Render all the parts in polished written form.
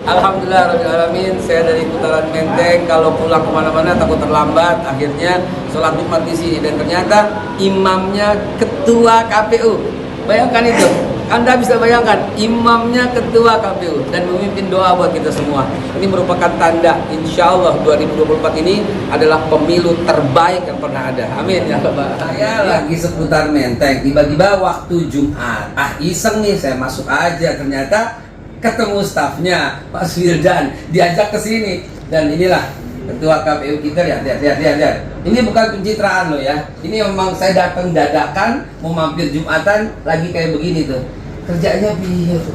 Alhamdulillah Rabbil Alamin. Saya dari Putaran Menteng. Kalau pulang kemana-mana takut terlambat. Akhirnya sholat Jumat di sini. Dan ternyata imamnya ketua KPU. Bayangkan itu. Anda bisa bayangkan imamnya ketua KPU dan memimpin doa buat kita semua. Ini merupakan tanda insya Allah 2024 ini adalah pemilu terbaik yang pernah ada. Amin ya Pak. Saya lagi seputar Menteng. Tiba-tiba waktu Jumat. Iseng nih saya masuk aja. Ternyata ketemu stafnya Pak Swildan, diajak ke sini. Dan inilah ketua KPU kita. Lihat. Ini bukan pencitraan loh ya. Ini memang saya datang dadakan, mau mampir Jumatan lagi kayak begini tuh. Kerjanya piye tuh?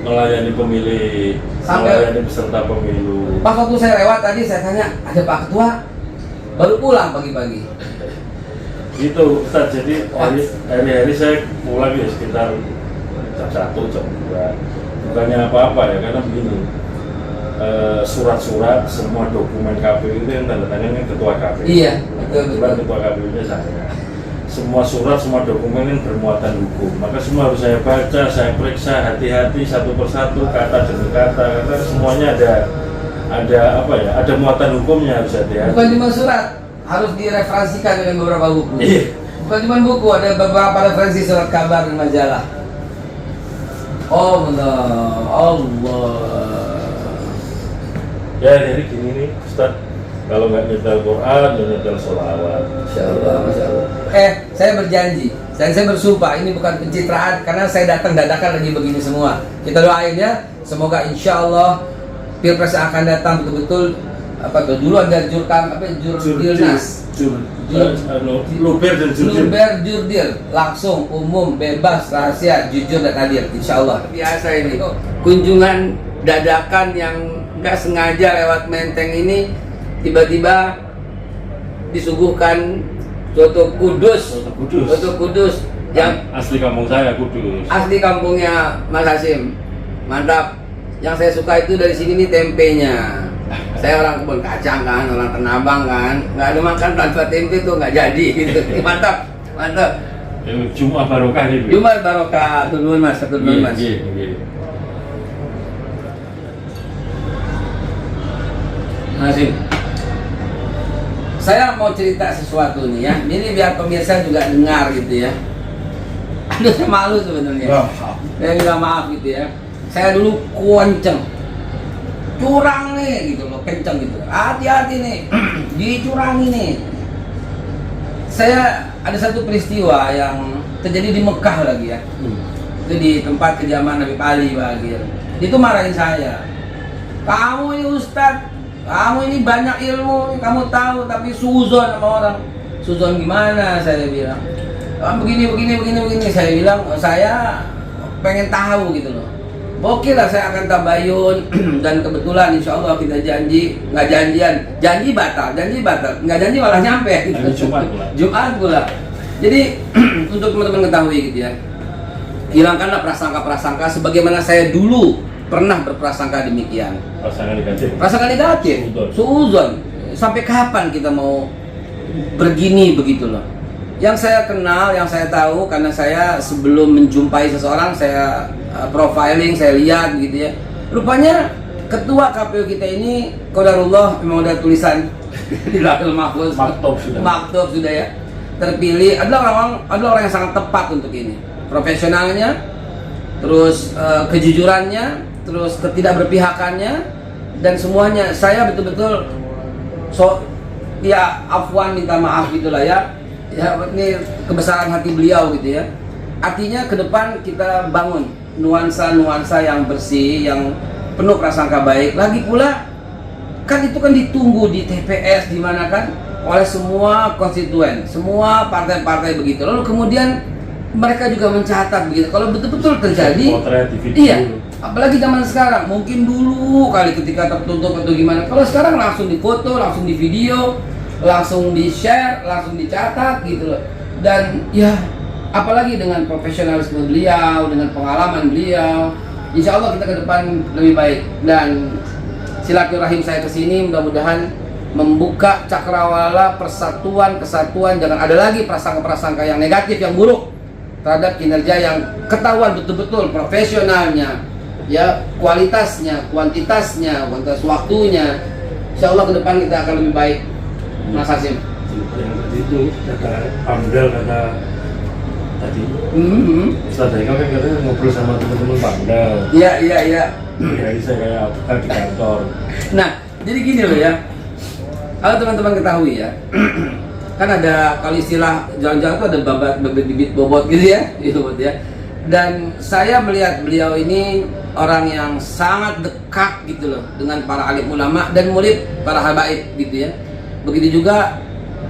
Melayani pemilih, melayani peserta pemilu. Pas waktu saya lewat tadi saya tanya, ada Pak Ketua baru pulang pagi-pagi. Gitu Ustaz, jadi hari-hari saya pulang ya sekitar jam 1, jam 2. Bukannya apa-apa ya, karena begini, surat-surat, semua dokumen KPU itu yang tanda tangannya ketua KPU. Iya, betul. Ketua KPU-nya saya. Semua surat, semua dokumen yang bermuatan hukum, maka semua harus saya baca, saya periksa hati-hati satu persatu, kata demi kata, karena semuanya ada apa ya, ada muatan hukumnya, harus hati-hati. Bukan cuma surat, harus direferensikan dengan beberapa buku. Iya. Bukan cuma buku, ada beberapa referensi surat kabar dan majalah. Allah. Ya jadi gini nih Ustaz, kalau nggak nyetel Quran, nyetel sholawat. Masya Allah. Saya berjanji, saya bersumpah ini bukan pencitraan karena saya datang dadakan lagi begini semua. Kita doain ya, semoga insya Allah pilpres yang akan datang betul-betul dulu ada jurdilnas, luber dan jurdil, langsung, umum, bebas, rahasia, jujur dan adil, insya Allah. Biasa ini kunjungan dadakan yang nggak sengaja lewat Menteng ini, tiba-tiba disuguhkan soto Kudus yang asli kampung saya, Kudus. Asli kampungnya Mas Hasim, mantap. Yang saya suka itu dari sini nih tempenya. Saya orang kebun kacang kan, orang Tanabang kan, nggak ada makan tanpa tempe tuh nggak jadi gitu. Mantap. Jumat barokah nih. Jumat barokah, turun mas. Hasim, saya mau cerita sesuatu nih ya. Ini biar pemirsa juga dengar gitu ya. Aduh, saya malu sebenarnya. Saya minta maaf gitu ya. Saya dulu kenceng, curang nih gitu loh, kenceng gitu. Hati-hati nih, dicurangi nih. Saya ada satu peristiwa yang terjadi di Mekah lagi ya. Itu di tempat kediaman Nabi Ali Bagir. Dia tuh marahin saya. Kamu ini Ustadz, kamu ini banyak ilmu, kamu tahu, tapi suzon sama orang. Suzon gimana? Saya bilang. Begini. Saya bilang, saya pengen tahu gitu loh. Oke lah, saya akan tabayun. Dan kebetulan insya Allah kita janji, nggak janji batal, nggak janji malah nyampe gitu. Jumat pula. Jadi untuk teman-teman ketahui gitu ya, hilangkanlah prasangka-prasangka sebagaimana saya dulu pernah berprasangka demikian. Prasangka negatif. Suuzon. Sampai kapan kita mau begini begitu loh? Yang saya kenal, yang saya tahu, karena saya sebelum menjumpai seseorang saya profiling, saya lihat gitu ya. Rupanya ketua KPU kita ini qadarullah, memang ada tulisan di Lauhul Mahfuz, maktub sudah ya. Terpilih adalah orang yang sangat tepat untuk ini. Profesionalnya, terus kejujurannya, terus ketidakberpihakannya, dan semuanya saya betul-betul ya afwan, minta maaf gitulah ya. Ya, ini kebesaran hati beliau gitu ya. Artinya ke depan kita bangun nuansa-nuansa yang bersih, yang penuh prasangka baik. Lagi pula kan itu kan ditunggu di TPS di mana kan oleh semua konstituen, semua partai-partai begitu. Lalu kemudian mereka juga mencatat begitu. Kalau betul-betul terjadi, iya. Apalagi zaman sekarang, mungkin dulu kali ketika tertutup atau gimana. Kalau sekarang langsung difoto, langsung di video, langsung di-share, langsung dicatat gitu loh. Dan ya apalagi dengan profesionalisme beliau, dengan pengalaman beliau, insya Allah kita ke depan lebih baik. Dan silaturahim saya ke sini mudah-mudahan membuka cakrawala persatuan, kesatuan. Jangan ada lagi prasangka-prasangka yang negatif, yang buruk terhadap kinerja yang ketahuan betul-betul profesionalnya, ya kualitasnya, kuantitas waktunya. Insya Allah ke depan kita akan lebih baik, Mas Hasim. Yang tadi itu kata Amdal, kata tadi Ustadz Haikal kan katanya ngobrol sama teman-teman Pamdal. Iya. Jadi saya kayak apa di kantor. Nah, jadi gini loh ya. Kalau teman-teman ketahui ya, kan ada kalau istilah jalan-jalan itu ada babat, bibit bobot gitu ya, Dan saya melihat beliau ini orang yang sangat dekat gitu loh dengan para alim ulama dan murid para habaib gitu ya. Begitu juga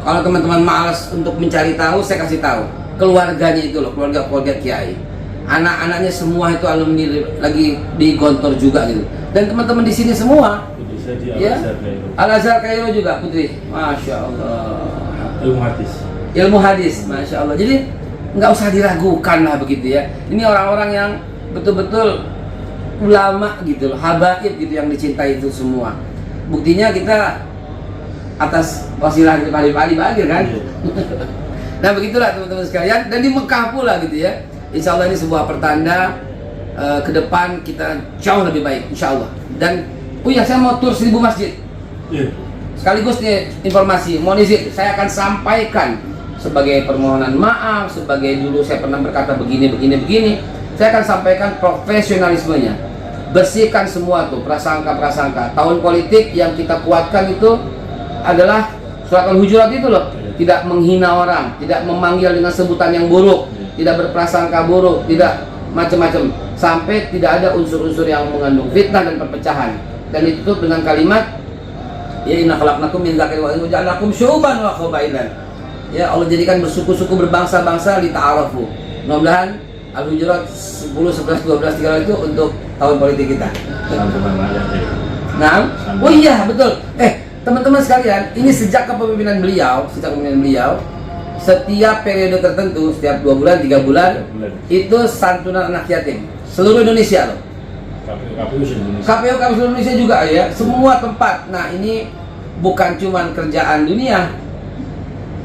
kalau teman-teman malas untuk mencari tahu, saya kasih tahu. Keluarganya itu loh, keluarga kiai. Anak-anaknya semua itu alumni lagi di Gontor juga gitu. Dan teman-teman di sini semua ya, Al-Azhar Kairo juga Putri, Masya Allah. Ilmu hadis, Masya Allah. Jadi nggak usah diragukan lah begitu ya. Ini orang-orang yang betul-betul ulama gitu loh, habaib gitu yang dicintai itu semua. Buktinya kita atas wasilah Habib Ali Bagir kan. Nah begitulah teman-teman sekalian. Dan di Mekah pula gitu ya. Insya Allah ini sebuah pertanda ke depan kita jauh lebih baik, Insya Allah. Dan saya mau tur 1000 masjid. Sekaligus nih informasi, mohon izin, saya akan sampaikan sebagai permohonan maaf, sebagai dulu saya pernah berkata begini. Saya akan sampaikan profesionalismenya. Bersihkan semua tuh prasangka. Tahun politik yang kita kuatkan itu adalah surat Al-Hujurat itu loh. Tidak menghina orang, tidak memanggil dengan sebutan yang buruk, tidak berprasangka buruk, tidak macam-macam, sampai tidak ada unsur-unsur yang mengandung fitnah dan perpecahan. Dan ditutup dengan kalimat ya inna khalaqnakum min dzakarin wa unsa waja'alnakum syu'uban wa qabailan. Ya Allah jadikan bersuku-suku berbangsa-bangsa li ta'arafu. Mudah-mudahan Al-Hujurat 10, 11, 12, 13 itu untuk tahun politik kita. Nah, oh iya betul. Teman-teman sekalian, ini sejak kepemimpinan beliau, setiap periode tertentu, setiap 2 bulan, 3 bulan, itu santunan anak yatim seluruh Indonesia loh. KPU Indonesia juga ya, semua tempat. Nah ini bukan cuma kerjaan dunia,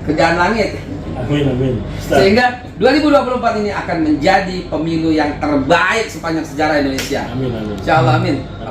kerjaan langit. Amin. Sehingga 2024 ini akan menjadi pemilu yang terbaik sepanjang sejarah Indonesia. Amin. Insya Allah, amin.